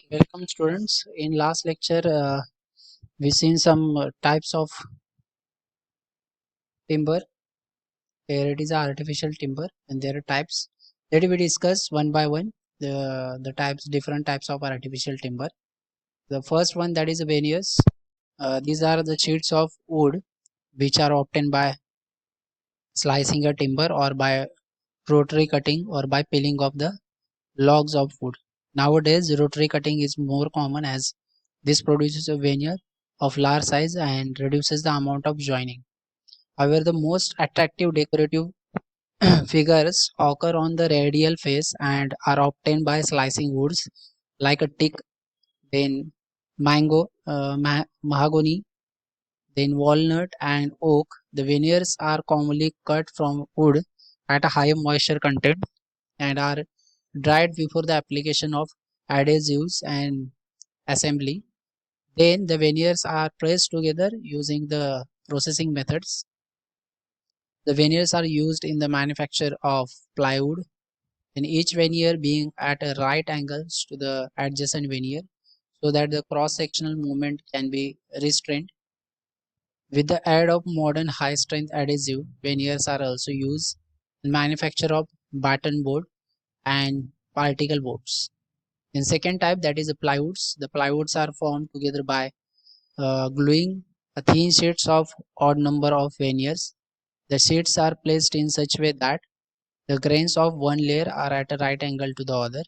Welcome students. In last lecture, we seen some types of timber. Here it is artificial timber, and there are types. Let we discuss one by one the types, different types of artificial timber. The first one that is veneers. These are the sheets of wood which are obtained by slicing a timber or by rotary cutting or by peeling of the logs of wood. Nowadays, rotary cutting is more common as this produces a veneer of large size and reduces the amount of joining. However, the most attractive decorative figures occur on the radial face and are obtained by slicing woods like a teak, then mahogany, then walnut and oak. The veneers are commonly cut from wood at a high moisture content and are dried before the application of adhesives and assembly. Then the veneers are pressed together using the processing methods. The veneers are used in the manufacture of plywood, and each veneer being at a right angles to the adjacent veneer so that the cross-sectional movement can be restrained. With the aid of modern high-strength adhesive, veneers are also used in manufacture of batten board and particle boards. In second type, that is the plywoods. The plywoods are formed together by gluing a thin sheets of odd number of veneers. The sheets are placed in such way that the grains of one layer are at a right angle to the other.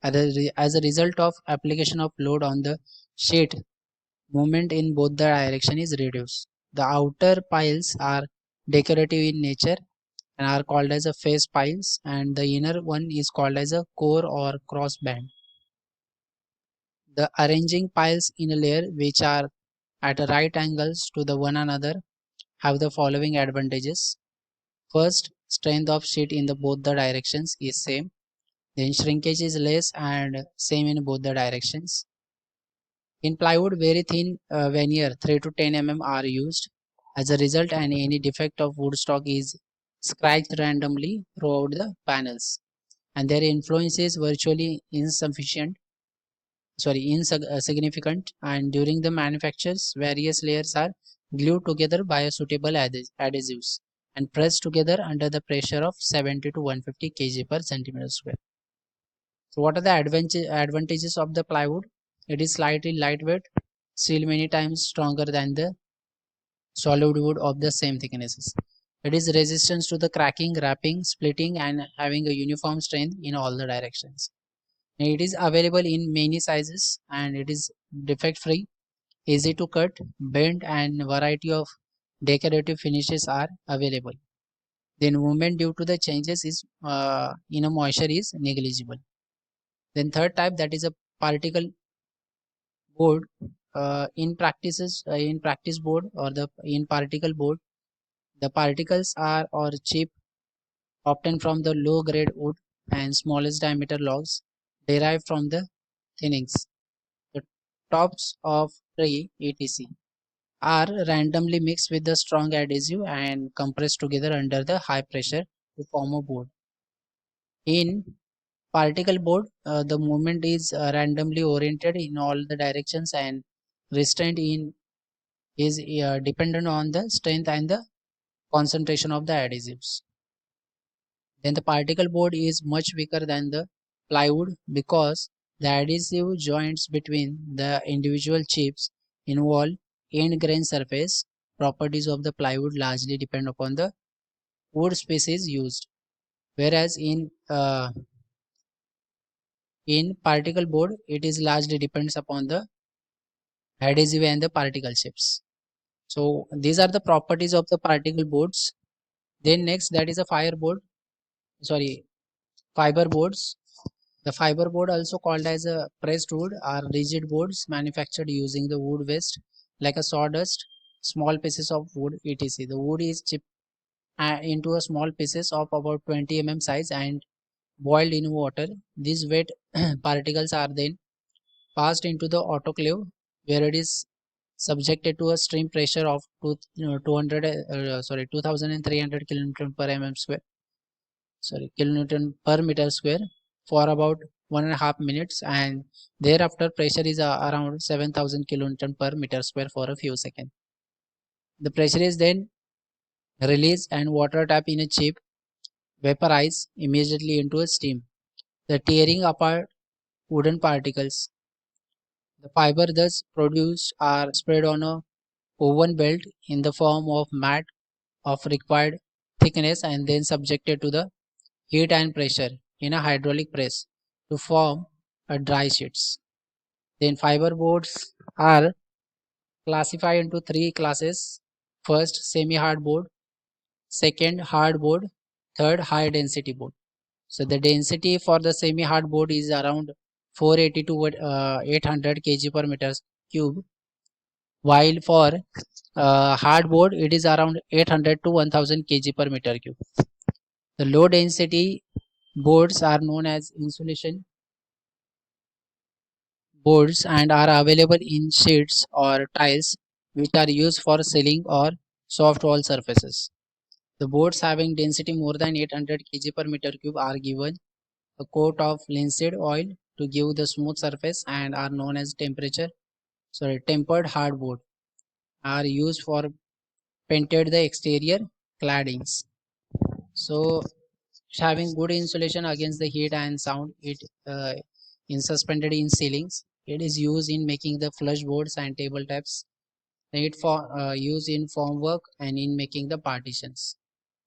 As a result of application of load on the sheet, movement in both the direction is reduced. The outer piles are decorative in nature and are called as a face piles, and the inner one is called as a core or cross band. The arranging piles in a layer which are at right angles to the one another have the following advantages. First, strength of sheet in the both the directions is same. Then shrinkage is less and same in both the directions. In plywood, very thin veneer 3 to 10 are used. As a result, any defect of wood stock is scratched randomly throughout the panels, and their influence is virtually insignificant. And during the manufactures, various layers are glued together by a suitable adhesives and pressed together under the pressure of 70 to 150 kg per centimeter square. So what are the advantages of the plywood? It is slightly lightweight, still many times stronger than the solid wood of the same thicknesses. It is resistant to the cracking, wrapping, splitting, and having a uniform strength in all the directions. It is available in many sizes and it is defect free, easy to cut, bend, and variety of decorative finishes are available. Then movement due to the changes is in a moisture is negligible. Then third type, that is a particle board. In practice board or the in particle board, the particles are or chip obtained from the low grade wood and smallest diameter logs derived from the thinnings. The tops of tree etc are randomly mixed with the strong adhesive and compressed together under the high pressure to form a board. In particle board, the movement is randomly oriented in all the directions and restraint in is dependent on the strength and the concentration of the adhesives. Then the particle board is much weaker than the plywood because the adhesive joints between the individual chips involve end grain surface. Properties of the plywood largely depend upon the wood species used, whereas in particle board it is largely depends upon the adhesive and the particle shapes. So these are the properties of the particle boards. Then next, that is a sorry fiber boards. The fiber board, also called as a pressed wood, are rigid boards manufactured using the wood waste like a sawdust, small pieces of wood etc. The wood is chipped into a small pieces of about 20 size and boiled in water. These wet particles are then passed into the autoclave where it is subjected to a stream pressure of 2300 kilonewton per mm square, kilonewton per meter square. for about 1.5 minutes, and thereafter pressure is around 7,000 kilonewton per meter square for a few seconds. The pressure is then released and water tap in a chip vaporize immediately into a steam, the tearing apart wooden particles. The fiber thus produced are spread on a woven belt in the form of mat of required thickness and then subjected to the heat and pressure in a hydraulic press to form a dry sheets. Then fiber boards are classified into three classes. First, semi-hard board, second, hard board, third, high density board. So the density for the semi-hard board is around 480 to 800 kg per meter cube, while for hard board it is around 800 to 1000 kg per meter cube. The low density boards are known as insulation boards and are available in sheets or tiles which are used for ceiling or soft wall surfaces. The boards having density more than 800 kg per meter cube are given a coat of linseed oil to give the smooth surface and are known as tempered hardboard, are used for painted the exterior claddings. So having good insulation against the heat and sound, it in suspended in ceilings. It is used in making the flush boards and tabletops. It for used in formwork and in making the partitions.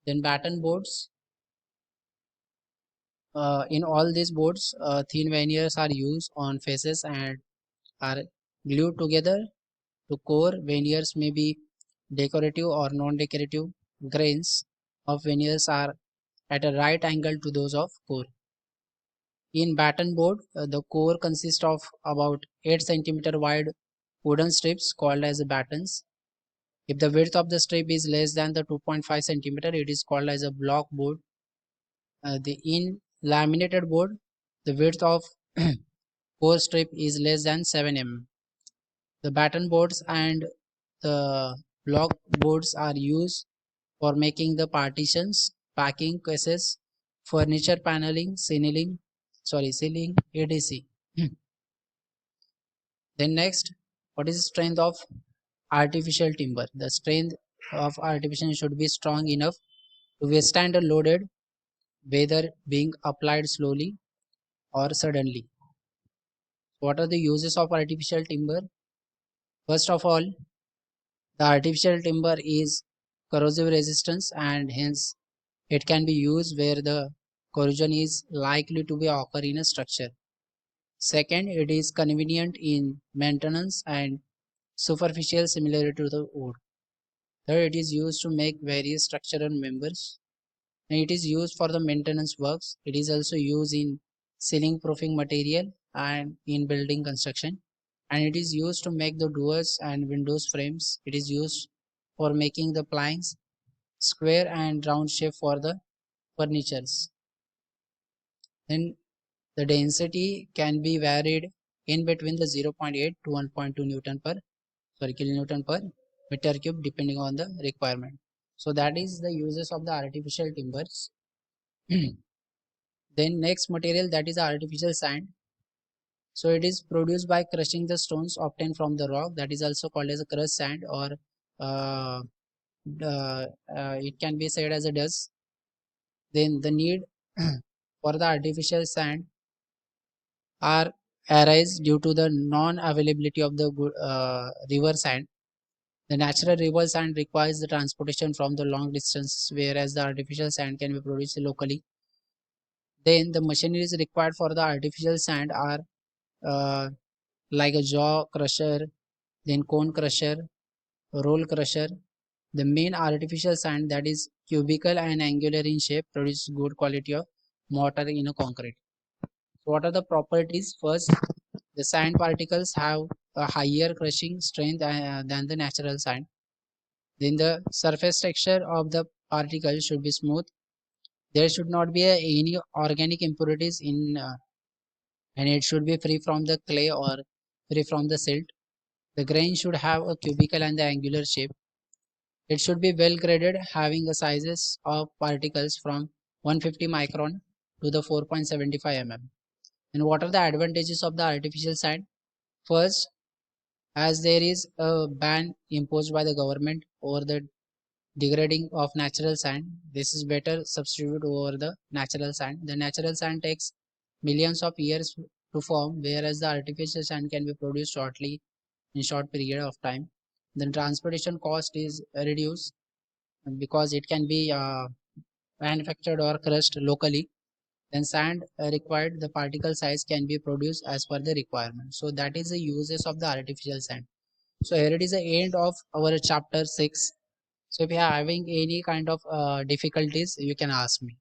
Then batten boards. In all these boards, thin veneers are used on faces and are glued together to core. Veneers may be decorative or non-decorative. Grains of veneers are at a right angle to those of core. In batten board, the core consists of about 8 centimeter wide wooden strips called as battens. If the width of the strip is less than the 2.5 centimeter, it is called as a block board. In laminated board, the width of core strip is less than 7 mm. The batten boards and the block boards are used for making the partitions, packing cases, furniture paneling, ceiling, etc. Then next, what is the strength of artificial timber? The strength of artificial should be strong enough to withstand a loaded, whether being applied slowly or suddenly. What are the uses of artificial timber? First of all, the artificial timber is corrosive resistance and hence it can be used where the corrosion is likely to be occur in a structure. Second, it is convenient in maintenance and superficial similarity to the wood. Third, it is used to make various structural members and it is used for the maintenance works. It is also used in ceiling proofing material and in building construction, and it is used to make the doors and windows frames. It is used for making the planks square and round shape for the furnitures. Then the density can be varied in between the 0.8 to 1.2 kilonewton per meter cube depending on the requirement. So that is the uses of the artificial timbers. Then next material, that is artificial sand. So it is produced by crushing the stones obtained from the rock, that is also called as a crushed sand, or uh, it can be said as a dust. Then the need for the artificial sand are arise due to the non-availability of the river sand. The natural river sand requires the transportation from the long distances, whereas the artificial sand can be produced locally. Then the machineries required for the artificial sand are uh, like a jaw crusher, then cone crusher, roll crusher. The main artificial sand, that is cubical and angular in shape, produces good quality of mortar in a concrete. So what are the properties? First, the sand particles have a higher crushing strength than the natural sand. Then the surface texture of the particle should be smooth. There should not be any organic impurities in and it should be free from the clay or free from the silt. The grain should have a cubical and the angular shape. It should be well graded, having a sizes of particles from 150 micron to the 4.75 mm. And what are the advantages of the artificial sand? First, as there is a ban imposed by the government over the degrading of natural sand, this is better substitute over the natural sand. The natural sand takes millions of years to form, whereas the artificial sand can be produced shortly in short period of time. Then transportation cost is reduced because it can be manufactured or crushed locally. Then sand required, the particle size can be produced as per the requirement. So that is the uses of the artificial sand. So here it is the end of our chapter 6. So if you are having any kind of difficulties, you can ask me.